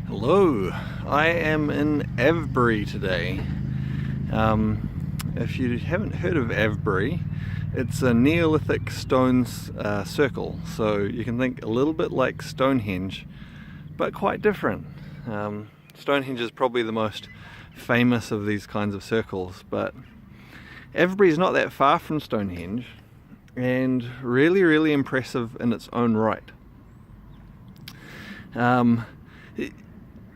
Hello, I am in Avebury today. If you haven't heard of Avebury, it's a Neolithic stones circle, so you can think a little bit like Stonehenge, but quite different. Stonehenge is probably the most famous of these kinds of circles, but Avebury is not that far from Stonehenge, and really impressive in its own right.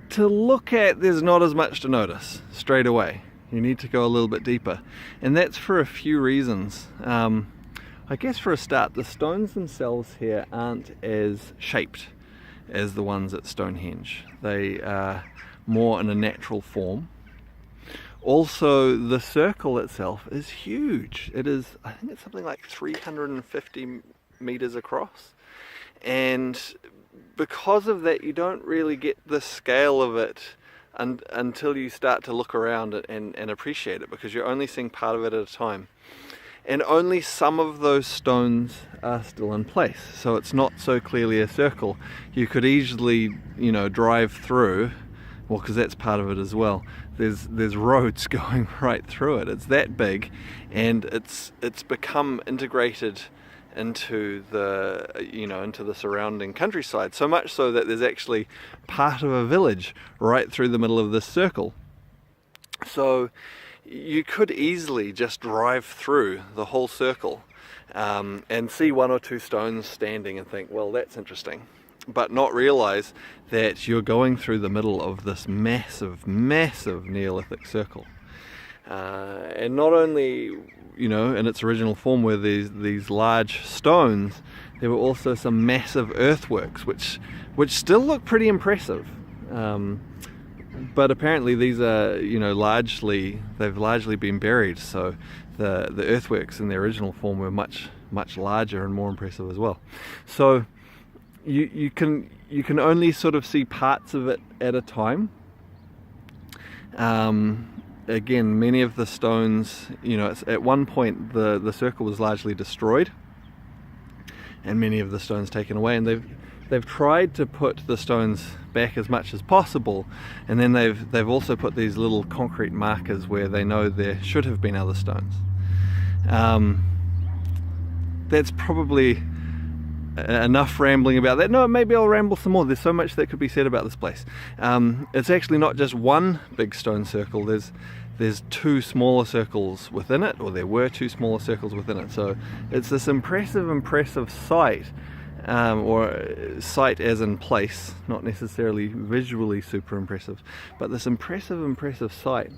To look at, there's not as much to notice straight away. You need to go a little bit deeper, and that's for a few reasons. I guess for a start, the stones themselves here aren't as shaped as the ones at Stonehenge. They are more in a natural form. Also, the circle itself is huge. It is, I think it's something like 350 meters across, and because of that, you don't really get the scale of it until you start to look around it and appreciate it, because you're only seeing part of it at a time. And only some of those stones are still in place, so it's not so clearly a circle. You could easily, drive through, well, because that's part of it as well. There's roads going right through it. It's that big, and it's become integrated into the surrounding countryside, so much so that there's actually part of a village right through the middle of this circle. So you could easily just drive through the whole circle and see one or two stones standing and think, well, that's interesting, but not realize that you're going through the middle of this massive Neolithic circle. And not only, in its original form were these large stones, there were also some massive earthworks, which still look pretty impressive. But apparently these are, they've largely been buried, so the earthworks in their original form were much larger and more impressive as well. So you can only sort of see parts of it at a time. Again, many of the stones, at one point the circle was largely destroyed, and many of the stones taken away, and they've tried to put the stones back as much as possible, and then they've also put these little concrete markers where they know there should have been other stones. That's probably enough rambling about that. No, maybe I'll ramble some more. There's so much that could be said about this place. It's actually not just one big stone circle. There's two smaller circles within it, or there were two smaller circles within it. So it's this impressive site, or site as in place, not necessarily visually super impressive, but this impressive site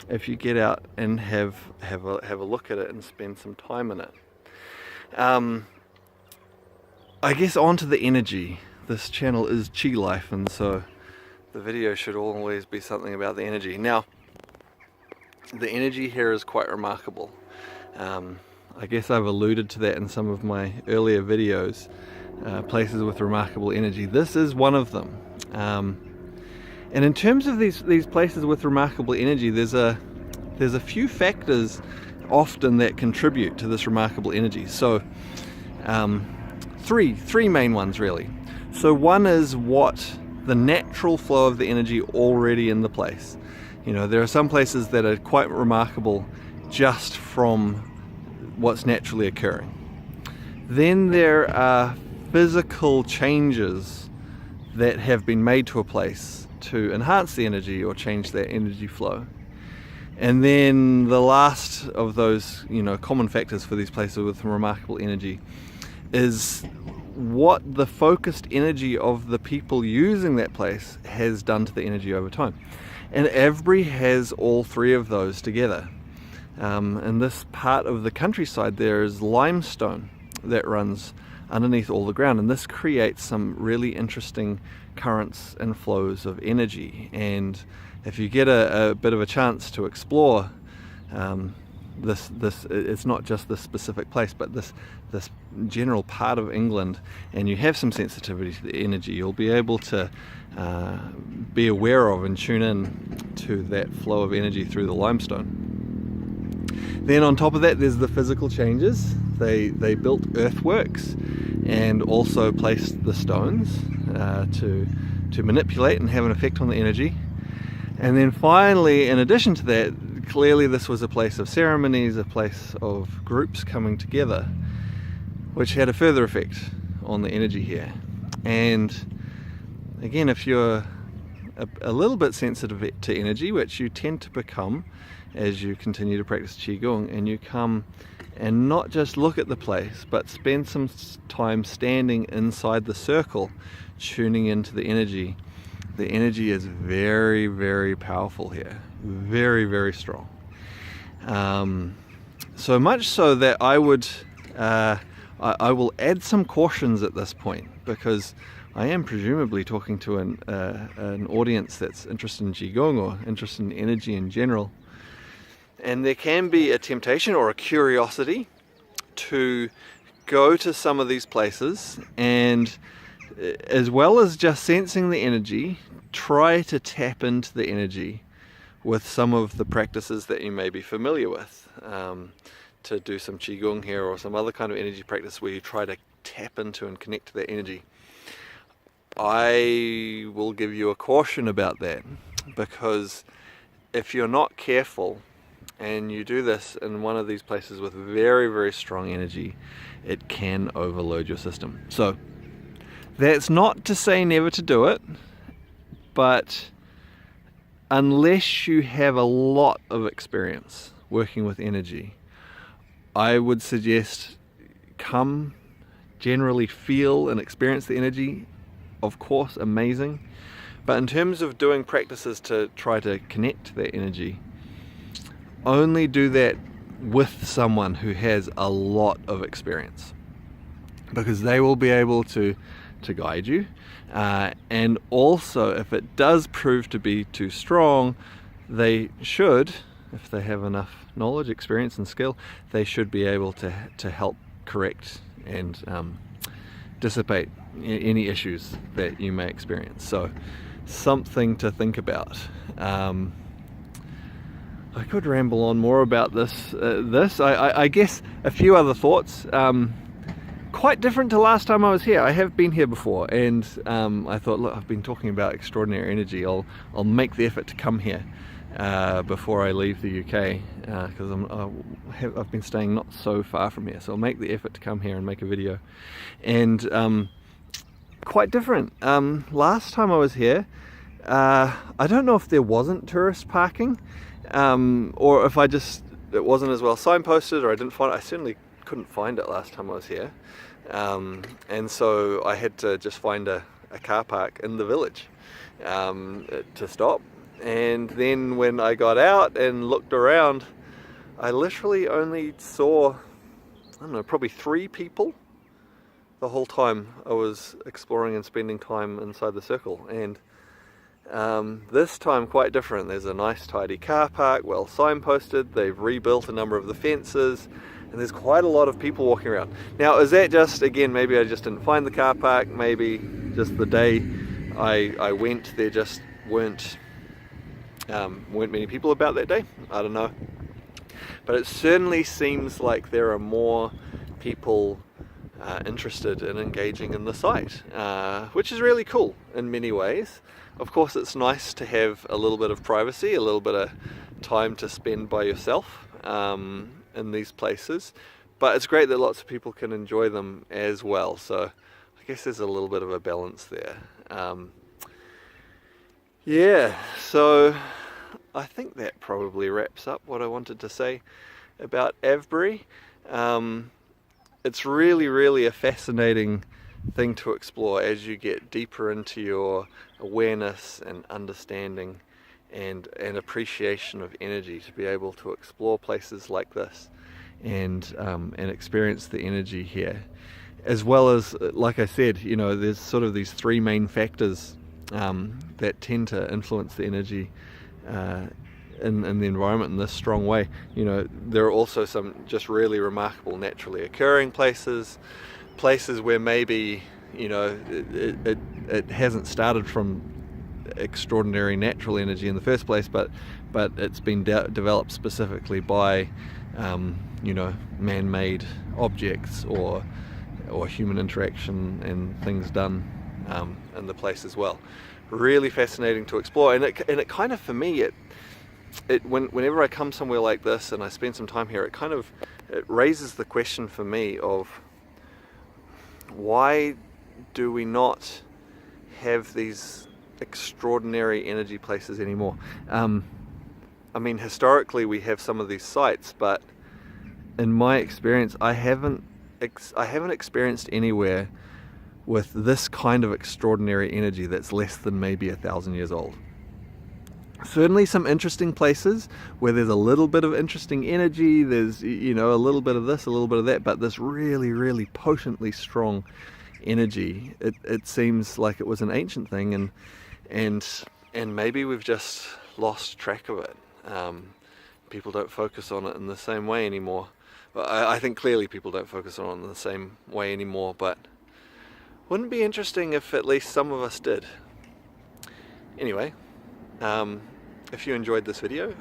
if you get out and have a look at it and spend some time in it. I guess onto the energy. This channel is Chi Life, and so the video should always be something about the energy. Now, the energy here is quite remarkable. I guess I've alluded to that in some of my earlier videos, places with remarkable energy. This is one of them. And in terms of these places with remarkable energy, there's a few factors often that contribute to this remarkable energy. So three main ones really. So one is what the natural flow of the energy already in the place. There are some places that are quite remarkable just from what's naturally occurring. Then there are physical changes that have been made to a place to enhance the energy or change that energy flow. And then the last of those, common factors for these places with remarkable energy is what the focused energy of the people using that place has done to the energy over time. And Avebury has all three of those together. In this part of the countryside there is limestone that runs underneath all the ground, and this creates some really interesting currents and flows of energy. And if you get a bit of a chance to explore this it's not just this specific place, but this general part of England, and you have some sensitivity to the energy, you'll be able to be aware of and tune in to that flow of energy through the limestone. Then on top of that, there's the physical changes. They built earthworks and also placed the stones to manipulate and have an effect on the energy. And then finally, in addition to that, clearly this was a place of ceremonies, a place of groups coming together, which had a further effect on the energy here. And again, if you're a little bit sensitive to energy, which you tend to become as you continue to practice Qigong, and you come and not just look at the place, but spend some time standing inside the circle, tuning into the energy. The energy is very, very powerful here, very, very strong. So much so that I will add some cautions at this point, because I am presumably talking to an audience that's interested in Qigong or interested in energy in general. And there can be a temptation or a curiosity to go to some of these places and, as well as just sensing the energy, try to tap into the energy with some of the practices that you may be familiar with. To do some Qigong here or some other kind of energy practice where you try to tap into and connect to that energy. I will give you a caution about that, because if you're not careful and you do this in one of these places with very, very strong energy, it can overload your system. So that's not to say never to do it, but unless you have a lot of experience working with energy, I would suggest come, generally feel and experience the energy. Of course, amazing. But in terms of doing practices to try to connect to that energy, only do that with someone who has a lot of experience, because they will be able to guide you. And also, if it does prove to be too strong, they should, if they have enough knowledge, experience and skill, they should be able to help correct and dissipate any issues that you may experience. So something to think about. I could ramble on more about this. I guess a few other thoughts. Quite different to last time I was here. I have been here before, and I thought, look, I've been talking about extraordinary energy. I'll make the effort to come here before I leave the UK, because I've been staying not so far from here, so I'll make the effort to come here and make a video. And quite different. Last time I was here, I don't know if there wasn't tourist parking, or if it wasn't as well signposted, or I didn't find it. I certainly couldn't find it last time I was here, and so I had to just find a car park in the village to stop. And then when I got out and looked around, I literally only saw, I don't know, probably 3 people the whole time I was exploring and spending time inside the circle. And this time quite different. There's a nice tidy car park, well signposted. They've rebuilt a number of the fences, and there's quite a lot of people walking around. Now, is that just, again, maybe I just didn't find the car park, maybe just the day I went, there just weren't many people about that day? I don't know. But it certainly seems like there are more people interested in engaging in the site, which is really cool in many ways. Of course, it's nice to have a little bit of privacy, a little bit of time to spend by yourself in these places, but it's great that lots of people can enjoy them as well. So I guess there's a little bit of a balance there. Yeah, so I think that probably wraps up what I wanted to say about Avebury. It's really, really a fascinating thing to explore as you get deeper into your awareness and understanding and appreciation of energy, to be able to explore places like this and experience the energy here. As well as, like I said, you know, there's sort of these 3 main factors that tend to influence the energy in the environment in this strong way. You know, there are also some just really remarkable naturally occurring places where maybe, you know, it hasn't started from extraordinary natural energy in the first place, but it's been developed specifically by you know, man-made objects or human interaction and things done in the place as well, really fascinating to explore. And it kind of, for me, whenever I come somewhere like this and I spend some time here, it raises the question for me of why do we not have these extraordinary energy places anymore? I mean, historically we have some of these sites, but in my experience, I haven't experienced anywhere with this kind of extraordinary energy that's less than maybe 1,000 years old. Certainly some interesting places where there's a little bit of interesting energy, there's, you know, a little bit of this, a little bit of that, but this really, really potently strong energy, it seems like it was an ancient thing, and maybe we've just lost track of it. People don't focus on it in the same way anymore. Well, I think clearly people don't focus on it in the same way anymore, but wouldn't it be interesting if at least some of us did? Anyway, if you enjoyed this video,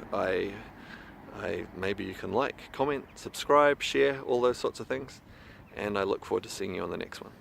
maybe you can like, comment, subscribe, share, all those sorts of things, and I look forward to seeing you on the next one.